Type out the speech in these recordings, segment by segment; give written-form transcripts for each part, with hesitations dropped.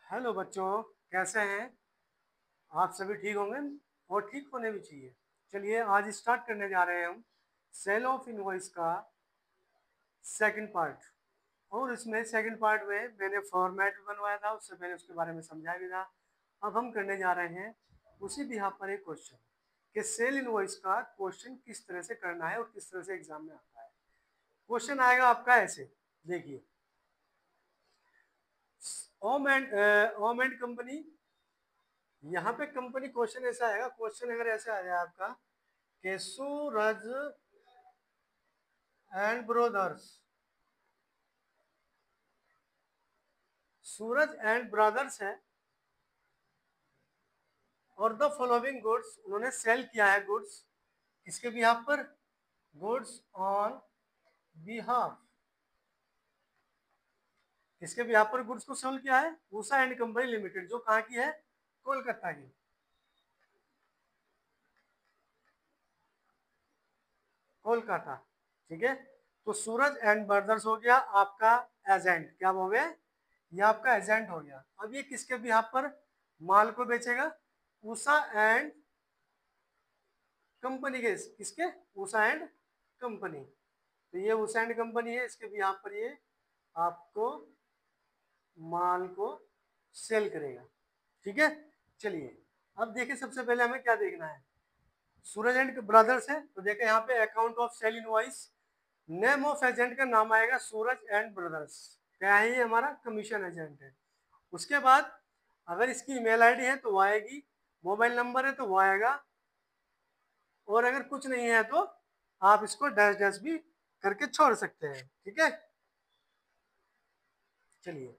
Hello बच्चों, कैसे हैं आप? सभी ठीक होंगे और ठीक होने भी चाहिए। चलिए आज स्टार्ट करने जा रहे हैं हम सेल ऑफ इनवॉइस का सेकंड पार्ट। और इसमें सेकंड पार्ट में मैंने फॉर्मेट बनवाया था, उससे पहले उसके बारे में समझाया भी था। अब हम करने जा रहे हैं उसी बिहाफ पर एक क्वेश्चन कि सेल इनवॉइस का क्वेश्चन किस तरह से करना है और किस तरह से एग्जाम में आता है। क्वेश्चन आएगा आपका ऐसे, देखिए, ओम एंड कंपनी। यहाँ पे कंपनी क्वेश्चन ऐसा आएगा, क्वेश्चन अगर ऐसे आ जाए आपका कि Suraj and brothers, Suraj and brothers है और द फॉलोइंग गुड्स, उन्होंने सेल किया है गुड्स किसके बिहाफ पर? गुड्स ऑन बिहाफ, किसके बिहाफ पर गुड्स को सेल किया है? उषा एंड कंपनी लिमिटेड, जो कहाँ की है? कोलकाता की। कोलकाता, ठीक है। तो सूरज एंड ब्रदर्स हो गया आपका एजेंट, क्या हो गया? ये आपका एजेंट हो गया। अब ये किसके बिहाफ पर माल को बेचेगा? उषा एंड कंपनी के, किसके? Usha and company. तो ये उषा एंड कंपनी है, इसके बिहाफ पर ये आपको माल को सेल करेगा, ठीक है। चलिए अब देखिए, सबसे पहले हमें क्या देखना है। सूरज एंड ब्रदर्स है तो देखिए यहाँ पे account of sale invoice, name of agent का नाम आएगा सूरज एंड ब्रदर्स, क्या है? ये हमारा कमीशन एजेंट है। उसके बाद अगर इसकी ईमेल आईडी है तो वो आएगी, मोबाइल नंबर है तो वो आएगा, और अगर कुछ नहीं है तो आप इसको डैश डैश भी करके छोड़ सकते हैं, ठीक है। चलिए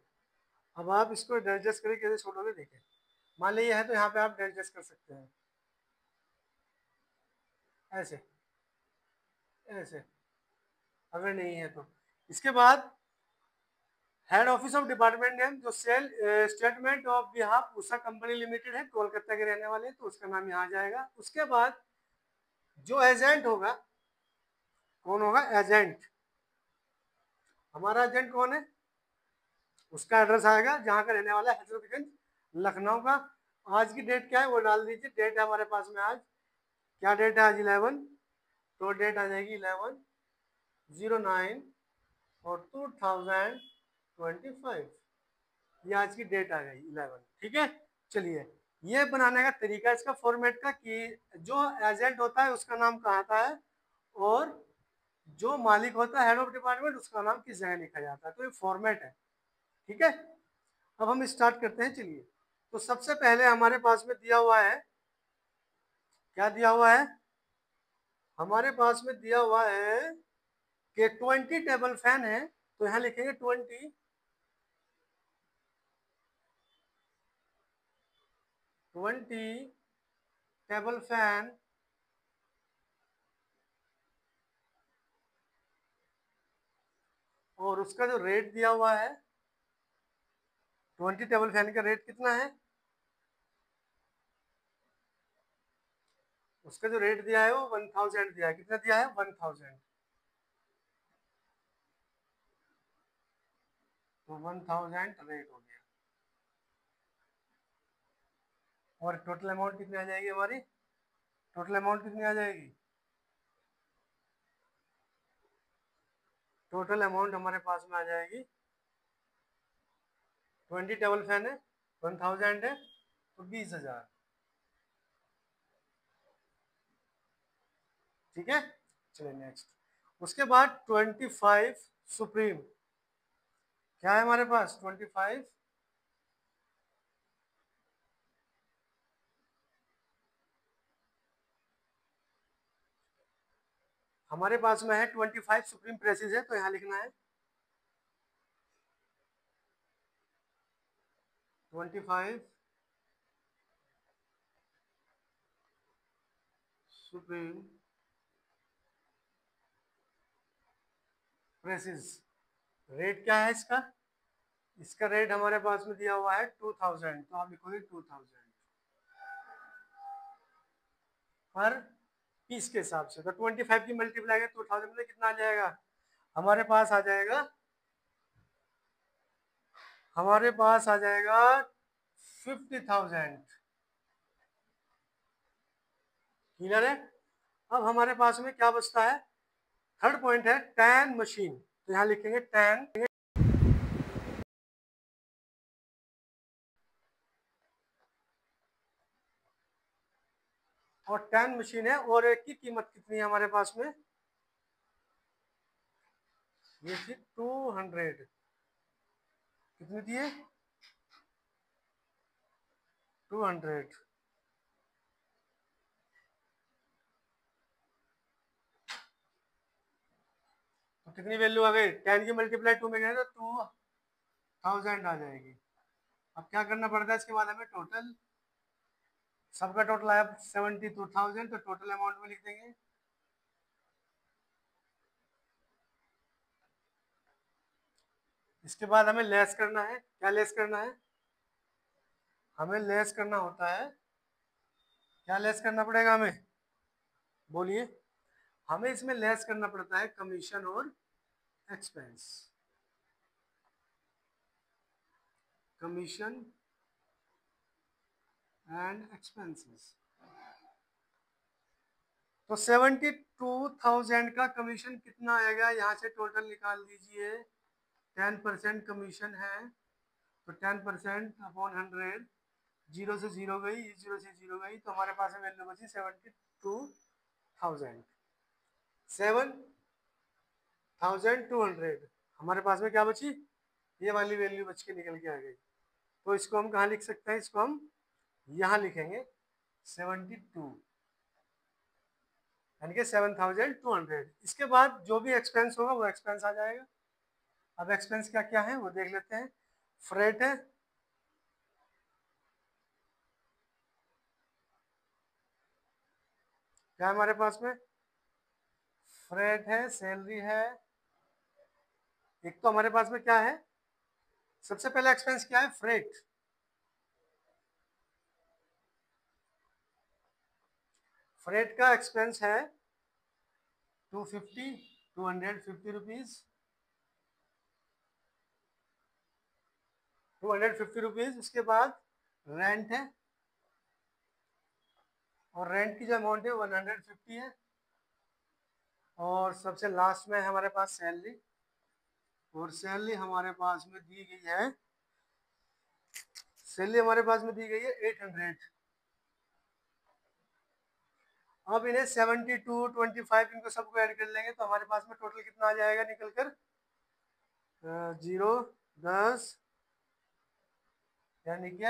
अब आप इसको डैश डैश करके कैसे छोड़ोगे, देखें। मान लीजिए है तो यहाँ पे आप डैश डैश कर सकते हैं, ऐसे ऐसे, अगर नहीं है तो। इसके बाद head office of department name, जो sale statement of behalf Usha company limited है, कोलकाता के रहने वाले, तो उसका नाम यहाँ जाएगा। उसके बाद जो एजेंट होगा, कौन होगा? एजेंट। हमारा एजेंट कौन है? उसका एड्रेस आएगा जहाँ का रहने वाला है, हजरतगंज लखनऊ का। आज की डेट क्या है वो डाल दीजिए, डेट है हमारे पास में आज, क्या डेट है आज? 11, तो डेट आ जाएगी 11/09 और 2025, ये आज की डेट आ गई 11, ठीक है। चलिए ये बनाने का तरीका इसका फॉर्मेट का, कि जो एजेंट होता है उसका नाम कहाँ आता है और जो मालिक होता है हेड ऑफ डिपार्टमेंट उसका नाम किस जगह लिखा जाता है, तो ये फॉर्मेट है, ठीक है। अब हम स्टार्ट करते हैं, चलिए। तो सबसे पहले हमारे पास में दिया हुआ है, क्या दिया हुआ है? हमारे पास में दिया हुआ है कि 20 टेबल फैन है, तो यहाँ लिखेंगे 20 टेबल फैन और उसका जो रेट दिया हुआ है, 20 टेबल फैन का रेट कितना है? उसका जो रेट दिया है वो 1000 दिया है। कितना दिया है? 1000। तो 1000 रेट हो गया। और टोटल अमाउंट कितनी आ जाएगी हमारी? टोटल अमाउंट कितनी आ जाएगी? टोटल अमाउंट हमारे पास में आ जाएगी, 20 टेबल फैन है, 1000 है, तो 20,000, ठीक है। चलिए नेक्स्ट। उसके बाद 25 सुप्रीम, क्या है हमारे पास? 25 हमारे पास में है, 25 सुप्रीम प्रेसिस है, तो यहाँ लिखना है 25 सुप्रीम प्रेसिस। रेट क्या है इसका? इसका रेट हमारे पास में दिया हुआ है 2000, तो आप लिखोगे 2000 पर पीस के हिसाब से। तो 25 की मल्टीप्लाई है 2000 में कितना आ जाएगा? हमारे पास आ जाएगा, हमारे पास आ जाएगा 50,000। क्लियर है? अब हमारे पास में क्या बचता है? थर्ड पॉइंट है टैन मशीन, तो यहाँ लिखेंगे टैन। और टैन मशीन है, और एक की कीमत कितनी है हमारे पास में? ये थी 200। कितनी थी ये? 200। तो कितनी वैल्यू आ गई? 10 की मल्टीप्लाई 2 में गए तो 2000 आ जाएगी। अब क्या करना पड़ता है इसके बाद हमें? टोटल, सबका टोटल आया 72,000, तो टोटल अमाउंट में लिख देंगे। इसके बाद हमें लेस करना है। क्या लेस करना है? हमें लेस करना होता है, क्या लेस करना पड़ेगा हमें? बोलिए। हमें इसमें लेस करना पड़ता है कमीशन और एक्सपेंस। Commission and expenses. तो 72,000 का कमीशन कितना आएगा? यहाँ से टोटल निकाल दीजिए। 10% कमीशन है, तो 10% अपॉन 100, जीरो से जीरो गई, जीरो से जीरो गई, तो हमारे पास वैल्यू बची 72,000। 7,200 हमारे पास में क्या बची? ये वाली वैल्यू बच के निकल के आ गई। तो इसको हम कहाँ लिख सकते हैं? इसको हम यहाँ लिखेंगे 72, यानी कि 7,200। इसके बाद जो भी एक्सपेंस होगा वो एक्सपेंस आ जाएगा। अब एक्सपेंस क्या क्या है वो देख लेते हैं। फ्रेट है, क्या है हमारे पास में? फ्रेट है, सैलरी है। एक तो हमारे पास में क्या है? सबसे पहला एक्सपेंस क्या है? फ्रेट। फ्रेट का एक्सपेंस है 250 रुपीज, 250 रुपीज। उसके बाद रेंट है, और रेंट की जो अमाउंट है 150 है। और सबसे लास्ट में है हमारे पास सैलरी, और सैलरी हमारे पास में दी गई है, सैलरी हमारे पास में दी गई है 800। अब इन्हें 72, 25 इनको सबको ऐड कर लेंगे, तो हमारे पास में टोटल कितना आ जाएगा निकल कर? 0, 10, यानी कि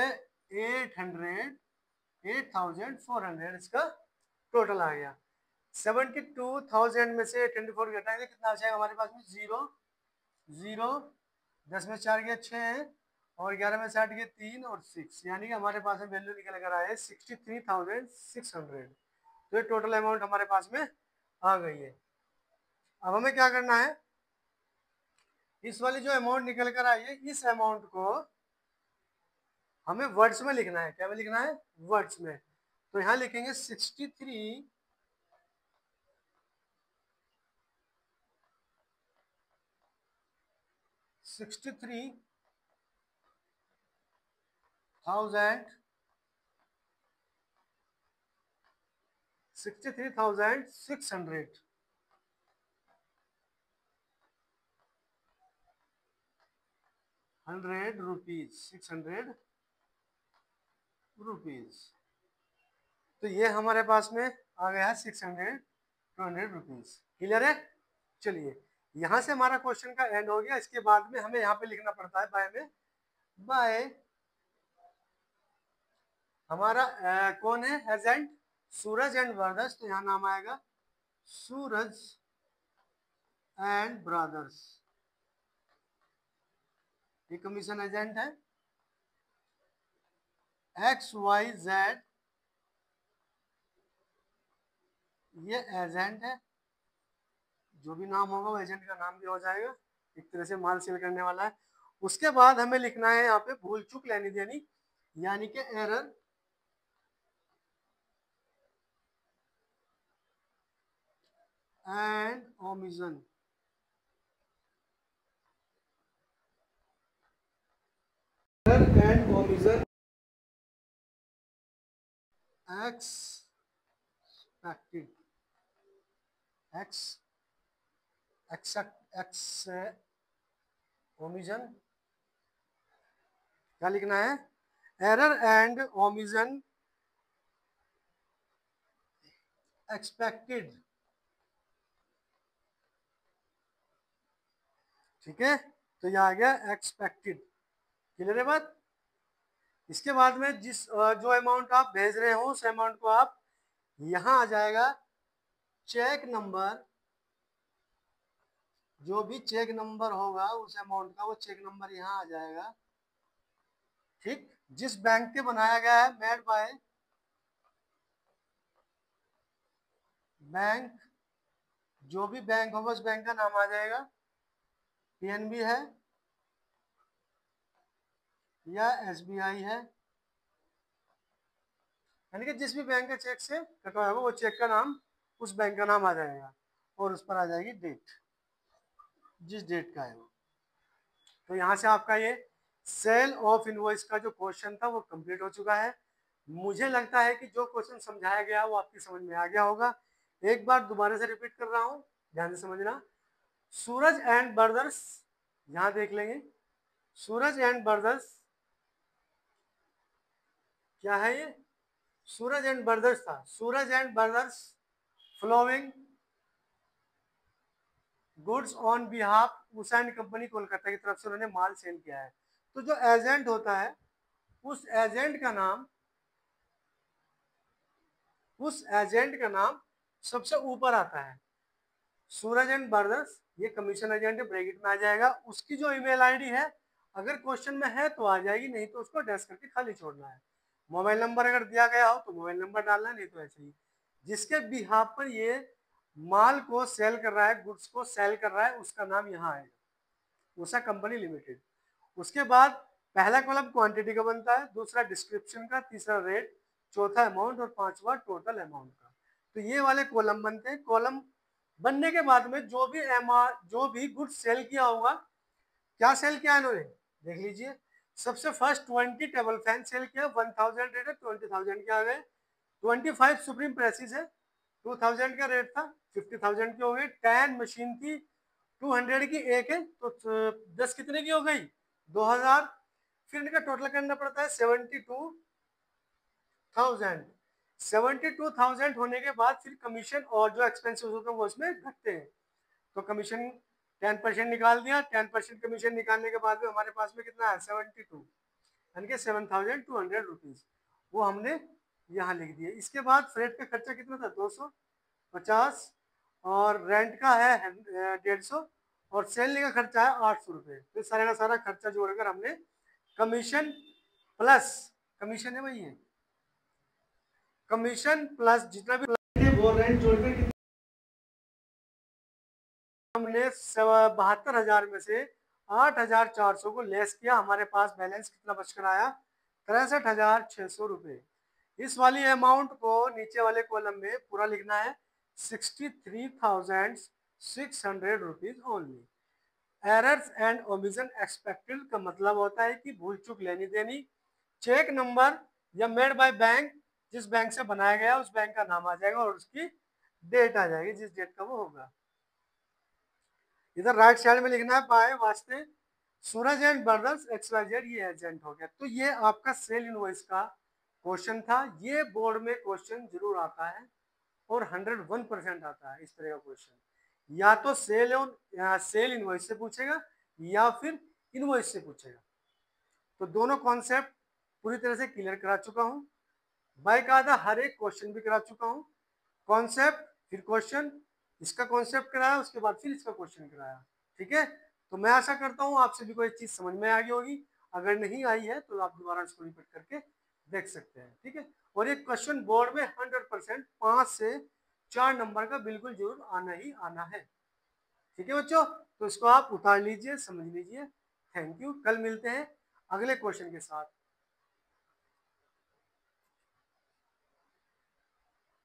800, 8,400 इसका टोटल आ गया। 72,000 में से 24 घटाएंगे, कितना आ जाएगा हमारे पास में? 0, 0, 10 में 4 गया 6 है, और 11 में 60 गया 3 और 6, यानी कि हमारे पास में वैल्यू निकल कर आया है 63,600। तो ये टोटल अमाउंट हमारे पास में आ गई है। अब हमें क्या करना है? इस वाली जो अमाउंट निकल कर आई है, इस अमाउंट को हमें वर्ड्स में लिखना है। क्या में लिखना है? वर्ड्स में। तो यहां लिखेंगे 63,000, 63,600 रुपीज, 600 रुपीज। तो ये हमारे पास में आ गया है 200 रुपीज। क्लियर है? चलिए, यहां से हमारा क्वेश्चन का एंड हो गया। इसके बाद में हमें यहाँ पे लिखना पड़ता है बाय में। बाय हमारा कौन है एजेंट? सूरज एंड ब्रदर्स, तो यहाँ नाम आएगा सूरज एंड ब्रदर्स। ये कमीशन एजेंट है। XYZ ये एजेंट है। जो भी नाम होगा वो एजेंट का नाम भी हो जाएगा, एक तरह से माल सेल करने वाला है। उसके बाद हमें लिखना है यहाँ पे भूल चूक लेनी देनी, यानी कि error and omission. Error and omission expected omission, क्या लिखना है, एरर एंड ओमिजन एक्सपेक्टेड, ठीक है। तो यह आ गया एक्सपेक्टेड, क्लियर है बात। इसके बाद में जो अमाउंट आप भेज रहे हो उस अमाउंट को आप यहां आ जाएगा चेक नंबर, जो भी चेक नंबर होगा उस अमाउंट का वो चेक नंबर यहाँ आ जाएगा, ठीक। जिस बैंक के बनाया गया है मेड बाय बैंक, जो भी बैंक होगा उस बैंक का नाम आ जाएगा, पीएनबी है या एसबीआई है, यानी कि जिस भी बैंक का चेक से कटवाया होगा वो चेक का नाम, उस बैंक का नाम आ जाएगा और उस पर आ जाएगी डेट, जिस डेट का है वो। तो यहाँ से आपका ये सेल ऑफ इनवॉइस का जो क्वेश्चन था वो कंप्लीट हो चुका है। मुझे लगता है कि जो क्वेश्चन समझाया गया वो आपकी समझ में आ गया होगा। एक बार दोबारा से रिपीट कर रहा हूँ, ध्यान से समझना। सूरज एंड ब्रदर्स, यहाँ देख लेंगे, सूरज एंड ब्रदर्स क्या है ये, सूरज एंड ब्रदर्स था, Suraj and brothers flowing goods on behalf Usha and company Kolkata की तरफ से उन्होंने माल सेल किया है। तो जो एजेंट होता है उस एजेंट का नाम सबसे ऊपर आता है। सूरज एंड ब्रदर्स ये कमीशन एजेंट ब्रैकेट में आ जाएगा। उसकी जो ईमेल आईडी है अगर क्वेश्चन में है तो आ जाएगी, नहीं तो उसको डैश करके खाली छोड़ना है। मोबाइल नंबर अगर दिया गया हो तो मोबाइल नंबर डालना है, नहीं तो ऐसे ही। जिसके बिहाफ पर ये माल को सेल कर रहा है, गुड्स को सेल कर रहा है, उसका नाम यहाँ आएगा, उषा कंपनी लिमिटेड। उसके बाद पहला कॉलम क्वांटिटी का बनता है, दूसरा डिस्क्रिप्शन का, तीसरा रेट, चौथा अमाउंट और पांचवा टोटल अमाउंट का। तो ये वाले कॉलम बनते हैं। कॉलम बनने के बाद में जो भी गुड्स सेल किया होगा, क्या सेल किया इन्होंने देख लीजिए। सबसे फर्स्ट 20 टेबल फैन सेल किया, 1000 रेट है, 20,000 के आ गए। 25 सुप्रीम प्रेसिस है, 2000 का रेट था, 50,000 की हो गई। 10 मशीन थी, 200 की एक है, तो 10 कितने की हो गई, 2000। फिर इनका टोटल करना पड़ता है 72,000। 72,000 होने के बाद फिर कमीशन और जो एक्सपेंसेस होते हैं वो इसमें घटते हैं। तो कमीशन 10% निकाल दिया, 10% कमीशन निकालने के बाद में हमारे पास में कितना है 72, यानी कि 7,200 रुपीज, वो हमने यहाँ लिख दिए। इसके बाद फ्रेट का खर्चा कितना था 250, और रेंट का है 150, और सेलने का खर्चा है 800 रुपये। तो सारा का सारा खर्चा जोड़कर हमने कमीशन प्लस, कमीशन है वही है, कमीशन प्लस जितना भी वो रेंट जोड़कर हमने 72,000 में से 8,400 को लेस किया। हमारे पास बैलेंस कितना बचकर आया 63,600 रुपये। इस वाली अमाउंट को नीचे वाले कॉलम में पूरा लिखना है 63,600 rupees only. Errors and omission expected का मतलब होता है कि भूल चूक लेनी देनी। चेक नंबर या मेड बाय बैंक, जिस बैंक से बनाया गया उस बैंक का नाम आ जाएगा और उसकी डेट आ जाएगी, जिस डेट का वो होगा। इधर राइट साइड में लिखना है बाय वास्ते सूरज एंड ब्रदर्स XYZ, ये एजेंट हो गया। तो ये आपका सेल इनवॉइस का क्वेश्चन था। ये बोर्ड में क्वेश्चन जरूर आता है और 101% आता है इस तरह का क्वेश्चन। या तो सेल इनवॉइस से पूछेगा या फिर इनवॉइस से पूछेगा। तो दोनों कॉन्सेप्ट पूरी तरह से क्लियर करा चुका हूँ। बाकायदा हर एक क्वेश्चन भी करा चुका हूँ। कॉन्सेप्ट फिर क्वेश्चन, इसका कॉन्सेप्ट कराया, उसके बाद फिर इसका क्वेश्चन कराया, ठीक है। तो मैं आशा करता हूँ आपसे भी कोई चीज समझ में आ गई होगी। अगर नहीं आई है तो आप दोबारा इसको रिपीट करके देख सकते हैं, ठीक है। और ये क्वेश्चन बोर्ड में 100% 5 से 4 नंबर का बिल्कुल जरूर आना ही आना है, ठीक है बच्चों। तो इसको आप उतार लीजिए, समझ लीजिए। Thank you. कल मिलते हैं अगले क्वेश्चन के साथ।